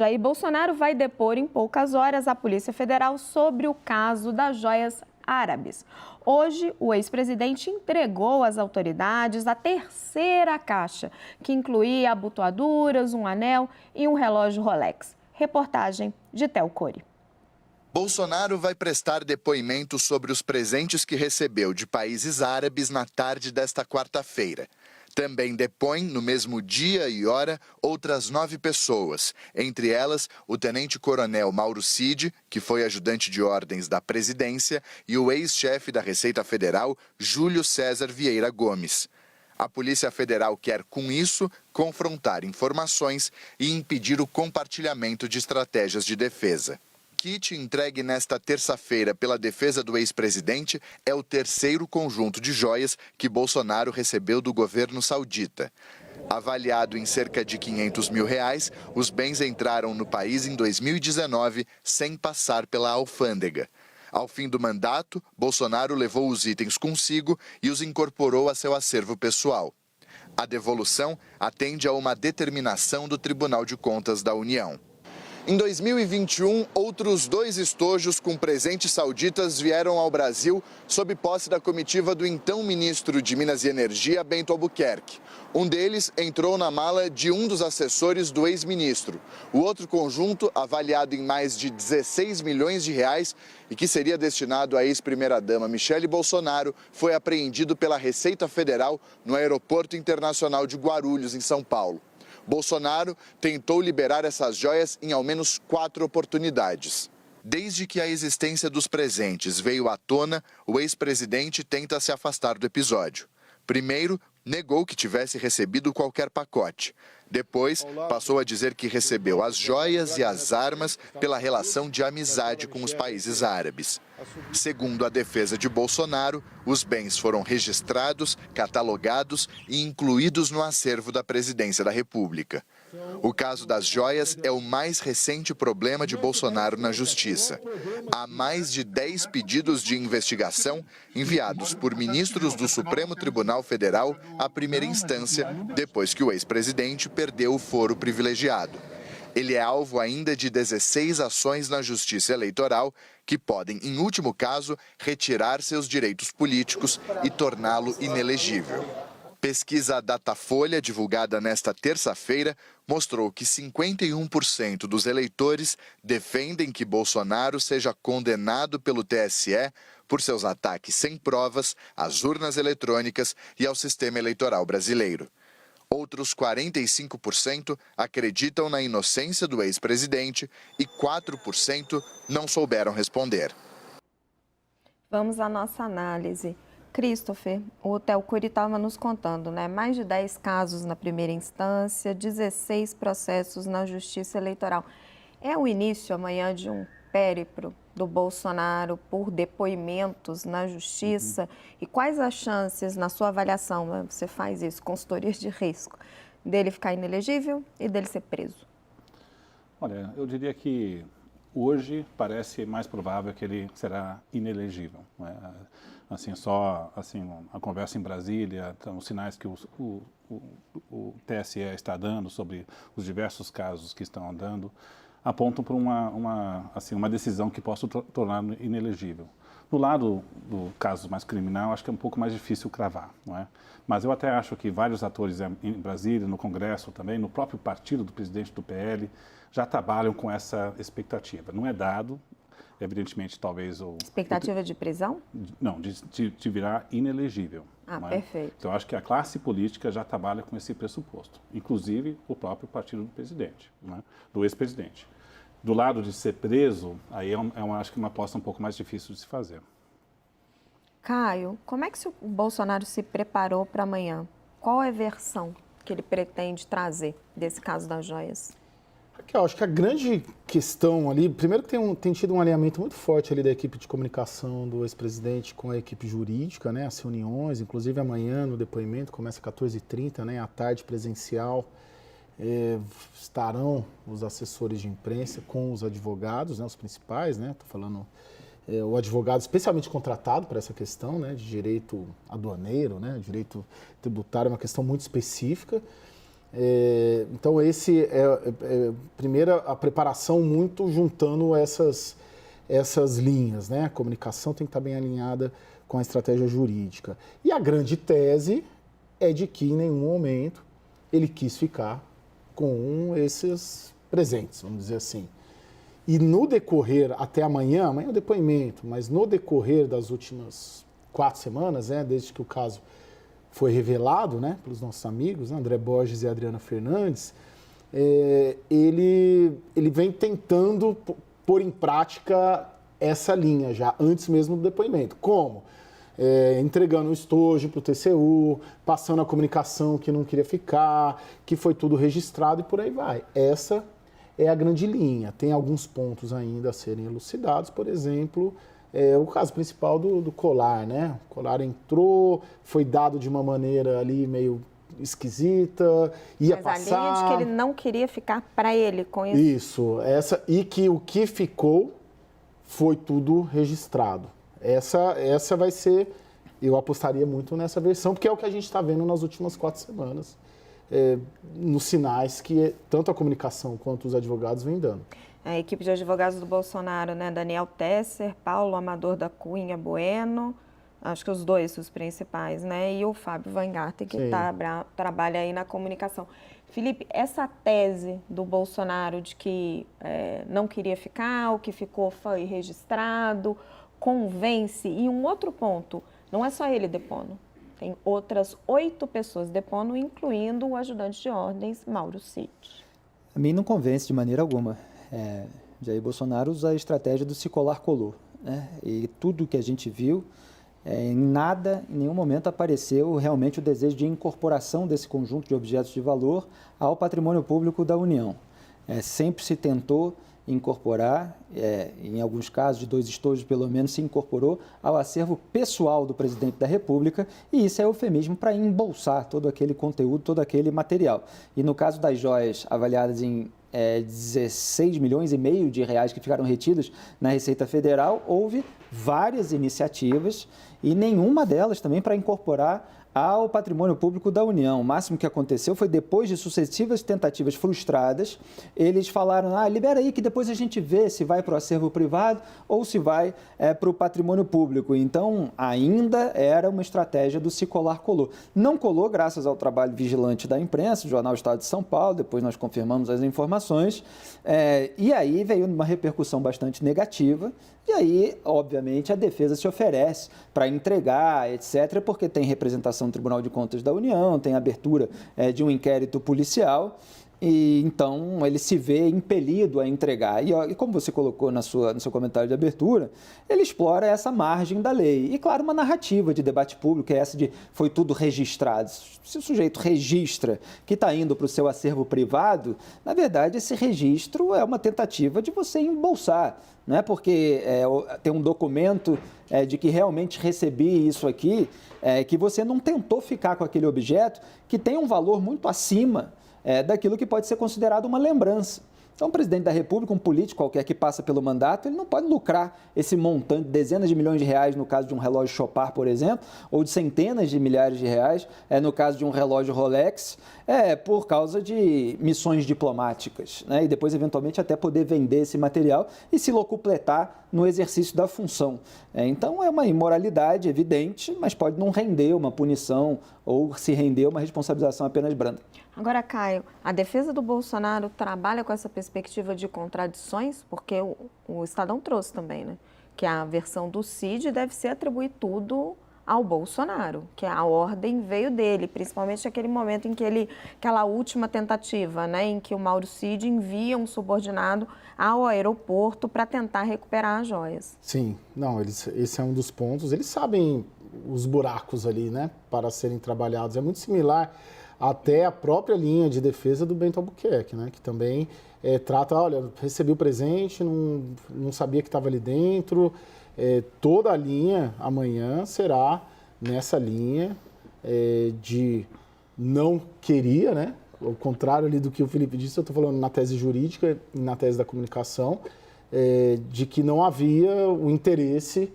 Jair Bolsonaro vai depor em poucas horas a Polícia Federal sobre o caso das joias árabes. Hoje, o ex-presidente entregou às autoridades a terceira caixa, que incluía abotoaduras, um anel e um relógio Rolex. Reportagem de Théo Cori. Bolsonaro vai prestar depoimento sobre os presentes que recebeu de países árabes na tarde desta quarta-feira. Também depõe, no mesmo dia e hora, outras 9 pessoas, entre elas o tenente-coronel Mauro Cid, que foi ajudante de ordens da presidência, e o ex-chefe da Receita Federal, Júlio César Vieira Gomes. A Polícia Federal quer, com isso, confrontar informações e impedir o compartilhamento de estratégias de defesa. O kit entregue nesta terça-feira pela defesa do ex-presidente é o terceiro conjunto de joias que Bolsonaro recebeu do governo saudita. Avaliado em cerca de R$500 mil, os bens entraram no país em 2019 sem passar pela alfândega. Ao fim do mandato, Bolsonaro levou os itens consigo e os incorporou a seu acervo pessoal. A devolução atende a uma determinação do Tribunal de Contas da União. Em 2021, outros 2 estojos com presentes sauditas vieram ao Brasil sob posse da comitiva do então ministro de Minas e Energia, Bento Albuquerque. Um deles entrou na mala de um dos assessores do ex-ministro. O outro conjunto, avaliado em mais de R$16 milhões e que seria destinado à ex-primeira-dama Michele Bolsonaro, foi apreendido pela Receita Federal no Aeroporto Internacional de Guarulhos, em São Paulo. Bolsonaro tentou liberar essas joias em ao menos 4 oportunidades. Desde que a existência dos presentes veio à tona, o ex-presidente tenta se afastar do episódio. Primeiro, negou que tivesse recebido qualquer pacote. Depois, passou a dizer que recebeu as joias e as armas pela relação de amizade com os países árabes. Segundo a defesa de Bolsonaro, os bens foram registrados, catalogados e incluídos no acervo da Presidência da República. O caso das joias é o mais recente problema de Bolsonaro na Justiça. Há mais de 10 pedidos de investigação enviados por ministros do Supremo Tribunal Federal à primeira instância, depois que o ex-presidente perdeu o foro privilegiado. Ele é alvo ainda de 16 ações na Justiça Eleitoral que podem, em último caso, retirar seus direitos políticos e torná-lo inelegível. Pesquisa Datafolha, divulgada nesta terça-feira, mostrou que 51% dos eleitores defendem que Bolsonaro seja condenado pelo TSE por seus ataques sem provas às urnas eletrônicas e ao sistema eleitoral brasileiro. Outros 45% acreditam na inocência do ex-presidente e 4% não souberam responder. Vamos à nossa análise. Christopher, o Théo Cori estava nos contando, né? Mais de 10 casos na primeira instância, 16 processos na Justiça Eleitoral. É o início amanhã de um périplo do Bolsonaro por depoimentos na Justiça? E quais as chances, na sua avaliação, né? Você faz isso, consultorias de risco, dele ficar inelegível e dele ser preso? Olha, eu diria que hoje parece mais provável que ele será inelegível, né? Assim, a conversa em Brasília, então, os sinais que o TSE está dando sobre os diversos casos que estão andando, apontam para uma decisão que possa torná-lo inelegível. No lado do caso mais criminal, acho que é um pouco mais difícil cravar, não é? Mas eu até acho que vários atores em Brasília, no Congresso também, no próprio partido do presidente do PL, já trabalham com essa expectativa. Não é dado, evidentemente, talvez... Expectativa de prisão? Não, de virar inelegível. Ah, não é? Perfeito. Então, acho que a classe política já trabalha com esse pressuposto, inclusive o próprio partido do presidente, não é? Do ex-presidente. Do lado de ser preso, aí acho que uma aposta um pouco mais difícil de se fazer. Caio, como é que o Bolsonaro se preparou para amanhã? Qual é a versão que ele pretende trazer desse caso das joias? Raquel, acho que a grande questão ali, primeiro que tem tido um alinhamento muito forte ali da equipe de comunicação do ex-presidente com a equipe jurídica, né, as reuniões, inclusive amanhã no depoimento, começa às 14h30, né, à tarde presencial, estarão os assessores de imprensa com os advogados, né, os principais, né, estou falando o advogado especialmente contratado para essa questão, né, de direito aduaneiro, né, direito tributário, é uma questão muito específica. Então, esse primeiro, a preparação muito juntando essas linhas, né? A comunicação tem que estar bem alinhada com a estratégia jurídica. E a grande tese é de que, em nenhum momento, ele quis ficar com esses presentes, vamos dizer assim. E no decorrer, até amanhã é o depoimento, mas no decorrer das últimas 4 semanas, né, desde que o caso foi revelado, né, pelos nossos amigos, né, André Borges e Adriana Fernandes, ele vem tentando pôr em prática essa linha já, antes mesmo do depoimento. Como? Entregando o estojo para o TCU, passando a comunicação que não queria ficar, que foi tudo registrado e por aí vai. Essa é a grande linha. Tem alguns pontos ainda a serem elucidados, por exemplo, o caso principal do colar, né? O colar entrou, foi dado de uma maneira ali meio esquisita, ia passar... Mas a linha de que ele não queria ficar para ele com isso. Isso, e que o que ficou foi tudo registrado. Essa vai ser, eu apostaria muito nessa versão, porque é o que a gente está vendo nas últimas 4 semanas, nos sinais que tanto a comunicação quanto os advogados vêm dando. A equipe de advogados do Bolsonaro, né? Daniel Tesser, Paulo Amador da Cunha Bueno, acho que os dois, os principais, né? E o Fábio Weingarten, que trabalha aí na comunicação. Felipe, essa tese do Bolsonaro de que não queria ficar, o que ficou foi registrado, convence. E um outro ponto, não é só ele depondo, tem outras 8 pessoas depondo, incluindo o ajudante de ordens, Mauro Cid. A mim não convence de maneira alguma. Jair Bolsonaro usa a estratégia do se colar colou, né? E tudo que a gente viu, em nenhum momento apareceu realmente o desejo de incorporação desse conjunto de objetos de valor ao patrimônio público da União. Sempre se tentou incorporar, em alguns casos de 2 estojos pelo menos, se incorporou ao acervo pessoal do presidente da República, e isso é eufemismo para embolsar todo aquele conteúdo, todo aquele material. E no caso das joias avaliadas em 16 milhões e meio de reais que ficaram retidos na Receita Federal, houve várias iniciativas e nenhuma delas também para incorporar ao patrimônio público da União. O máximo que aconteceu foi depois de sucessivas tentativas frustradas, eles falaram, libera aí que depois a gente vê se vai para o acervo privado ou se vai para o patrimônio público. Então, ainda era uma estratégia do se colar colou. Não colou graças ao trabalho vigilante da imprensa, do Jornal Estado de São Paulo, depois nós confirmamos as informações, e aí veio uma repercussão bastante negativa. E aí, obviamente, a defesa se oferece para entregar, etc., porque tem representação no Tribunal de Contas da União, tem abertura de um inquérito policial, e então ele se vê impelido a entregar. E como você colocou no seu comentário de abertura, ele explora essa margem da lei. E, claro, uma narrativa de debate público é essa de foi tudo registrado. Se o sujeito registra que está indo para o seu acervo privado, na verdade, esse registro é uma tentativa de você embolsar, né? Porque tem um documento de que realmente recebi isso aqui, que você não tentou ficar com aquele objeto que tem um valor muito acima daquilo que pode ser considerado uma lembrança. Então, o presidente da República, um político qualquer que passa pelo mandato, ele não pode lucrar esse montante, dezenas de milhões de reais no caso de um relógio Chopard, por exemplo, ou de centenas de milhares de reais no caso de um relógio Rolex, por causa de missões diplomáticas, né? E depois, eventualmente, até poder vender esse material e se locupletar no exercício da função. Então, é uma imoralidade evidente, mas pode não render uma punição ou se render uma responsabilização apenas branda. Agora, Caio, a defesa do Bolsonaro trabalha com essa perspectiva de contradições, porque o Estadão trouxe também, né? Que a versão do Cid deve ser atribuir tudo ao Bolsonaro, que a ordem veio dele, principalmente naquele momento em que aquela última tentativa, né? Em que o Mauro Cid envia um subordinado ao aeroporto para tentar recuperar as joias. Sim, não, esse é um dos pontos. Eles sabem os buracos ali, né? Para serem trabalhados. É muito similar até a própria linha de defesa do Bento Albuquerque, né? Que também trata, olha, recebi o presente, não sabia que estava ali dentro. Toda a linha amanhã será nessa linha de não queria, né? Ao contrário ali do que o Felipe disse, eu estou falando na tese jurídica e na tese da comunicação, de que não havia o interesse,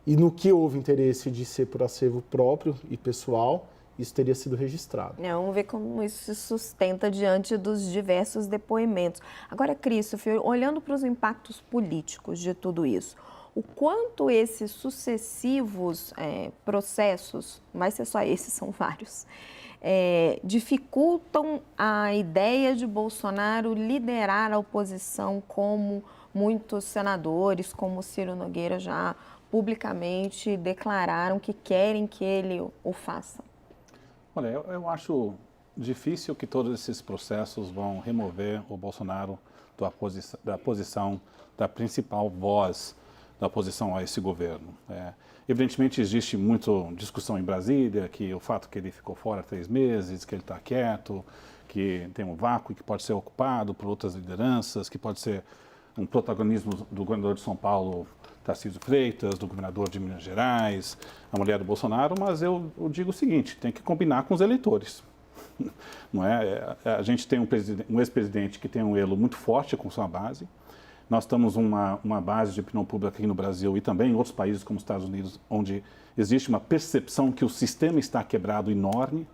e no que houve interesse de ser por acervo próprio e pessoal, isso teria sido registrado. Vamos ver como isso se sustenta diante dos diversos depoimentos. Agora, Christopher, olhando para os impactos políticos de tudo isso, o quanto esses sucessivos processos, não vai ser só esses, são vários, dificultam a ideia de Bolsonaro liderar a oposição, como muitos senadores, como Ciro Nogueira, já publicamente declararam que querem que ele o faça? Olha, eu acho difícil que todos esses processos vão remover o Bolsonaro da posição da principal voz da oposição a esse governo. Evidentemente, existe muita discussão em Brasília, que o fato que ele ficou fora 3 meses, que ele está quieto, que tem um vácuo que pode ser ocupado por outras lideranças, que pode ser um protagonismo do governador de São Paulo, Tarcísio Freitas, do governador de Minas Gerais, a mulher do Bolsonaro, mas eu digo o seguinte, tem que combinar com os eleitores. Não é? A gente tem um ex-presidente que tem um elo muito forte com sua base. Nós temos uma base de opinião pública aqui no Brasil e também em outros países como os Estados Unidos, onde existe uma percepção que o sistema está quebrado enorme,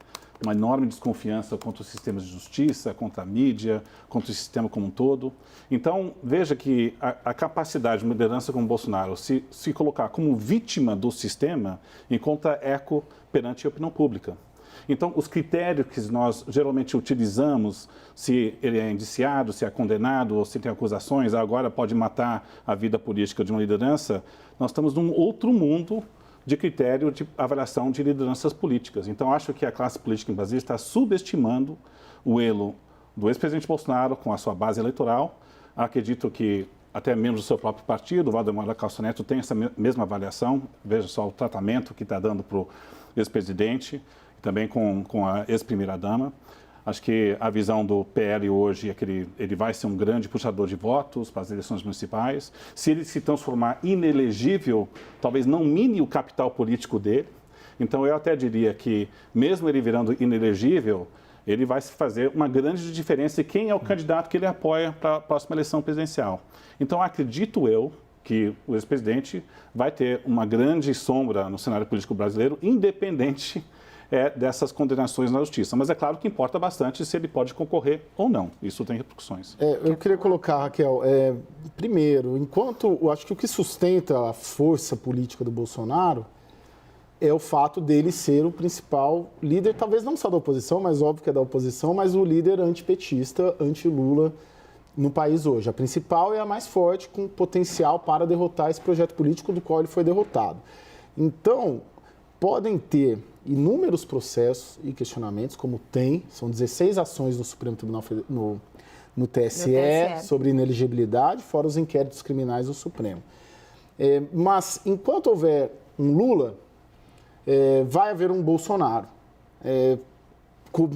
uma enorme desconfiança contra os sistemas de justiça, contra a mídia, contra o sistema como um todo. Então, veja que a capacidade de uma liderança como Bolsonaro se colocar como vítima do sistema encontra eco perante a opinião pública. Então, os critérios que nós geralmente utilizamos, se ele é indiciado, se é condenado, ou se tem acusações, agora pode matar a vida política de uma liderança, nós estamos num outro mundo de critério de avaliação de lideranças políticas. Então, acho que a classe política em Brasília está subestimando o elo do ex-presidente Bolsonaro com a sua base eleitoral. Acredito que até membros do seu próprio partido, o Valdemar Costa Neto, tem essa mesma avaliação. Veja só o tratamento que está dando para o ex-presidente, também com a ex-primeira-dama. Acho que a visão do PL hoje é que ele vai ser um grande puxador de votos para as eleições municipais. Se ele se transformar inelegível, talvez não mine o capital político dele. Então, eu até diria que, mesmo ele virando inelegível, ele vai fazer uma grande diferença em quem é o candidato que ele apoia para a próxima eleição presidencial. Então, acredito eu que o ex-presidente vai ter uma grande sombra no cenário político brasileiro, independente dessas condenações na justiça. Mas é claro que importa bastante se ele pode concorrer ou não. Isso tem repercussões. Eu queria colocar, Raquel, primeiro, eu acho que o que sustenta a força política do Bolsonaro é o fato dele ser o principal líder, talvez não só da oposição, mas óbvio que é da oposição, mas o líder antipetista, anti-Lula no país hoje. A principal é a mais forte, com potencial para derrotar esse projeto político do qual ele foi derrotado. Então, podem ter inúmeros processos e questionamentos, como são 16 ações no Supremo Tribunal no TSE sobre inelegibilidade, fora os inquéritos criminais do Supremo. Mas, enquanto houver um Lula, vai haver um Bolsonaro com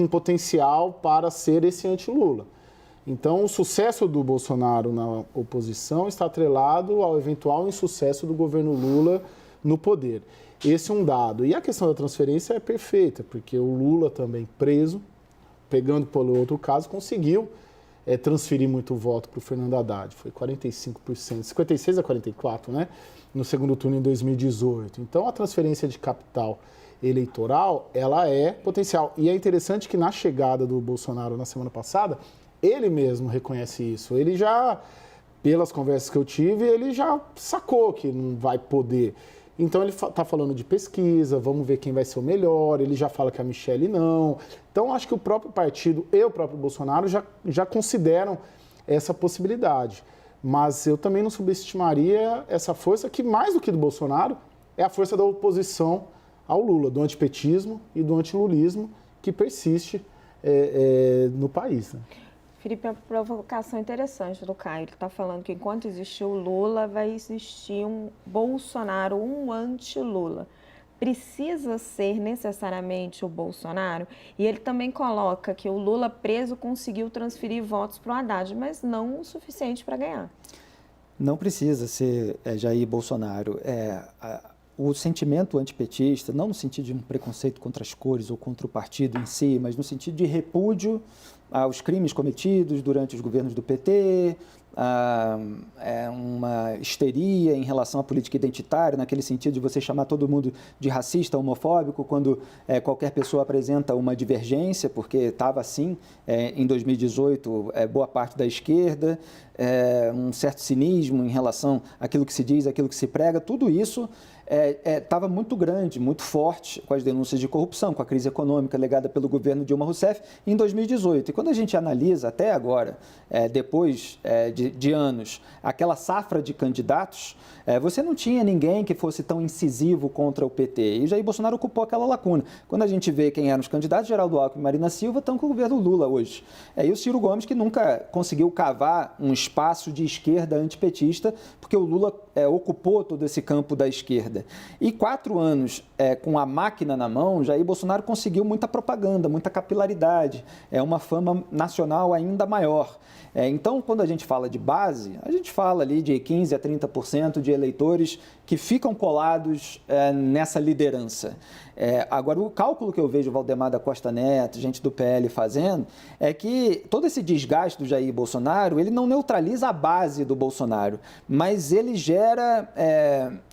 potencial para ser esse anti-Lula. Então, o sucesso do Bolsonaro na oposição está atrelado ao eventual insucesso do governo Lula no poder. Esse é um dado. E a questão da transferência é perfeita, porque o Lula também preso, pegando pelo outro caso, conseguiu transferir muito voto para o Fernando Haddad. Foi 45%, 56% a 44%, né? No segundo turno em 2018. Então, a transferência de capital eleitoral, ela é potencial. E é interessante que na chegada do Bolsonaro na semana passada, ele mesmo reconhece isso. Ele já, pelas conversas que eu tive, ele já sacou que não vai poder. Então, ele está falando de pesquisa, vamos ver quem vai ser o melhor, ele já fala que a Michelle não. Então, acho que o próprio partido e o próprio Bolsonaro já consideram essa possibilidade. Mas eu também não subestimaria essa força que, mais do que do Bolsonaro, é a força da oposição ao Lula, do antipetismo e do antilulismo que persiste no país, né? Felipe, uma provocação interessante do Caio. Ele está falando que enquanto existir o Lula, vai existir um Bolsonaro, um anti-Lula. Precisa ser necessariamente o Bolsonaro? E ele também coloca que o Lula preso conseguiu transferir votos para o Haddad, mas não o suficiente para ganhar. Não precisa ser Jair Bolsonaro. O sentimento antipetista, não no sentido de um preconceito contra as cores ou contra o partido em si, mas no sentido de repúdio aos crimes cometidos durante os governos do PT, uma histeria em relação à política identitária, naquele sentido de você chamar todo mundo de racista, homofóbico, quando qualquer pessoa apresenta uma divergência, porque estava assim em 2018, boa parte da esquerda, um certo cinismo em relação àquilo que se diz, àquilo que se prega, tudo isso estava muito grande, muito forte com as denúncias de corrupção, com a crise econômica legada pelo governo Dilma Rousseff em 2018. E quando a gente analisa até agora, depois de anos, aquela safra de candidatos, você não tinha ninguém que fosse tão incisivo contra o PT. E Jair Bolsonaro ocupou aquela lacuna. Quando a gente vê quem eram os candidatos, Geraldo Alckmin e Marina Silva estão com o governo Lula hoje. E o Ciro Gomes, que nunca conseguiu cavar um espaço de esquerda antipetista, porque o Lula ocupou todo esse campo da esquerda. E 4 anos com a máquina na mão, Jair Bolsonaro conseguiu muita propaganda, muita capilaridade, uma fama nacional ainda maior. Então, quando a gente fala de base, a gente fala ali de 15% a 30% de eleitores que ficam colados nessa liderança. Agora, o cálculo que eu vejo o Valdemar da Costa Neto, gente do PL fazendo, é que todo esse desgaste do Jair Bolsonaro, ele não neutraliza a base do Bolsonaro, mas ele gera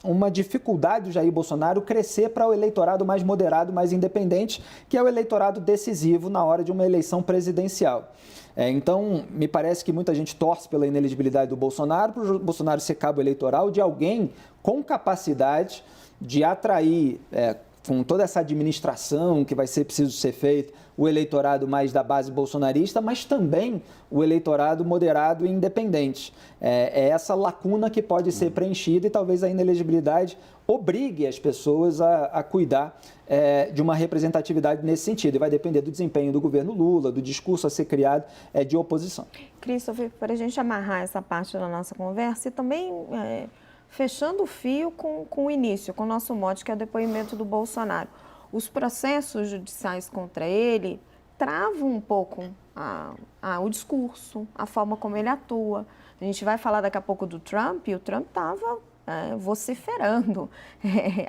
uma dificuldade do Jair Bolsonaro crescer para o eleitorado mais moderado, mais independente, que é o eleitorado decisivo na hora de uma eleição presidencial. Então, me parece que muita gente torce pela inelegibilidade do Bolsonaro, para o Bolsonaro ser cabo eleitoral de alguém com capacidade de atrair, com toda essa administração que vai ser preciso ser feita, o eleitorado mais da base bolsonarista, mas também o eleitorado moderado e independente. É essa lacuna que pode ser preenchida e talvez a inelegibilidade obrigue as pessoas a cuidar de uma representatividade nesse sentido. E vai depender do desempenho do governo Lula, do discurso a ser criado de oposição. Christopher, para a gente amarrar essa parte da nossa conversa e também fechando o fio com o início, com o nosso mote, que é o depoimento do Bolsonaro. Os processos judiciais contra ele travam um pouco o discurso, a forma como ele atua. A gente vai falar daqui a pouco do Trump, e o Trump estava vociferando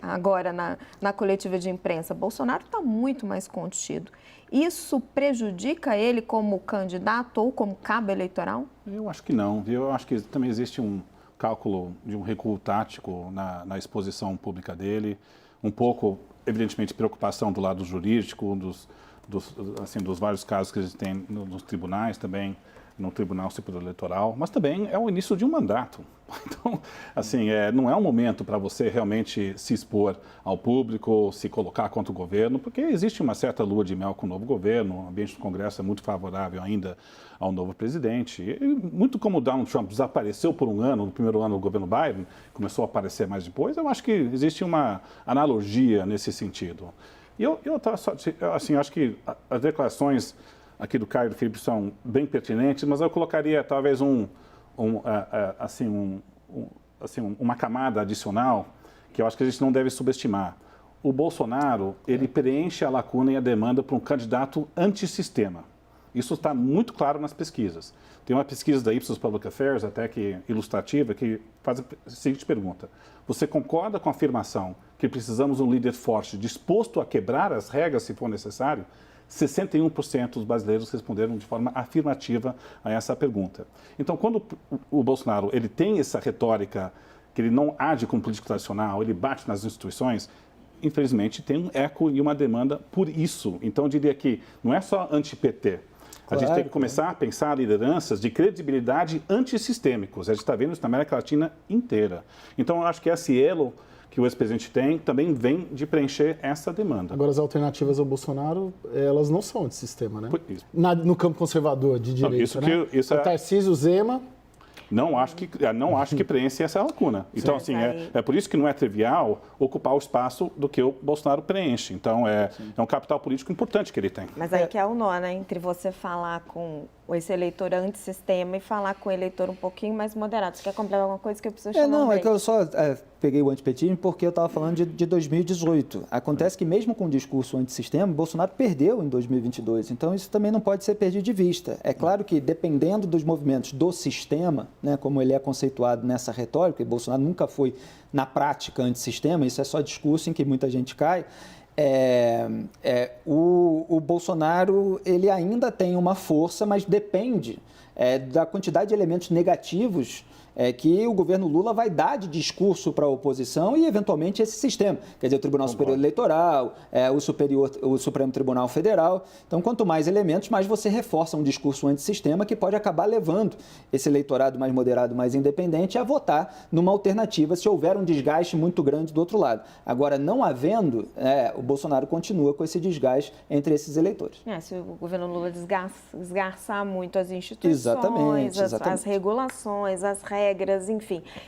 agora na coletiva de imprensa. Bolsonaro está muito mais contido. Isso prejudica ele como candidato ou como cabo eleitoral? Eu acho que não, viu? Eu acho que também existe um cálculo de um recuo tático na exposição pública dele, um pouco, evidentemente, preocupação do lado jurídico, dos vários casos que a gente tem nos tribunais também, no Tribunal Superior Eleitoral, mas também é o início de um mandato. Então, assim, não é um momento para você realmente se expor ao público, se colocar contra o governo, porque existe uma certa lua de mel com o novo governo, o ambiente do Congresso é muito favorável ainda ao novo presidente. E, muito como o Donald Trump desapareceu por um ano, no primeiro ano do governo Biden, começou a aparecer mais depois, eu acho que existe uma analogia nesse sentido. E eu assim, acho que as declarações aqui do Caio e do Felipe são bem pertinentes, mas eu colocaria talvez uma camada adicional que eu acho que a gente não deve subestimar. O Bolsonaro, ele preenche a lacuna e a demanda para um candidato antissistema. Isso está muito claro nas pesquisas. Tem uma pesquisa da Ipsos Public Affairs, até que ilustrativa, que faz a seguinte pergunta. Você concorda com a afirmação que precisamos de um líder forte, disposto a quebrar as regras se for necessário? 61% dos brasileiros responderam de forma afirmativa a essa pergunta. Então, quando o Bolsonaro ele tem essa retórica que ele não age como político tradicional, ele bate nas instituições, infelizmente tem um eco e uma demanda por isso. Então, eu diria que não é só anti-PT. A gente tem que começar a pensar lideranças de credibilidade antissistêmicos. A gente está vendo isso na América Latina inteira. Então, eu acho que esse elo que o ex-presidente tem, também vem de preencher essa demanda. Agora, as alternativas ao Bolsonaro, elas não são de sistema, né? No campo conservador, de direita, o Tarcísio, Zema... Não acho que preenche essa lacuna. Então, assim, é por isso que não é trivial ocupar o espaço do que o Bolsonaro preenche. Então, é um capital político importante que ele tem. Mas aí que é o nó, né? Entre você falar com esse eleitor antissistema e falar com o eleitor um pouquinho mais moderado. Você quer completar alguma coisa que eu preciso chamar? Não, é que eu só peguei o antipetismo porque eu estava falando de 2018. Acontece que mesmo com o discurso antissistema, Bolsonaro perdeu em 2022. Então, isso também não pode ser perdido de vista. É claro que, dependendo dos movimentos do sistema, né, como ele é conceituado nessa retórica, e Bolsonaro nunca foi, na prática, antissistema, isso é só discurso em que muita gente cai, o Bolsonaro ele ainda tem uma força, mas depende da quantidade de elementos negativos que o governo Lula vai dar de discurso para a oposição e, eventualmente, esse sistema. Quer dizer, o Tribunal Superior Eleitoral, o Supremo Tribunal Federal. Então, quanto mais elementos, mais você reforça um discurso antissistema que pode acabar levando esse eleitorado mais moderado, mais independente, a votar numa alternativa se houver um desgaste muito grande do outro lado. Agora, não havendo, o Bolsonaro continua com esse desgaste entre esses eleitores. Se o governo Lula desgarçar muito as instituições, Exatamente. as regulações, as regras, enfim.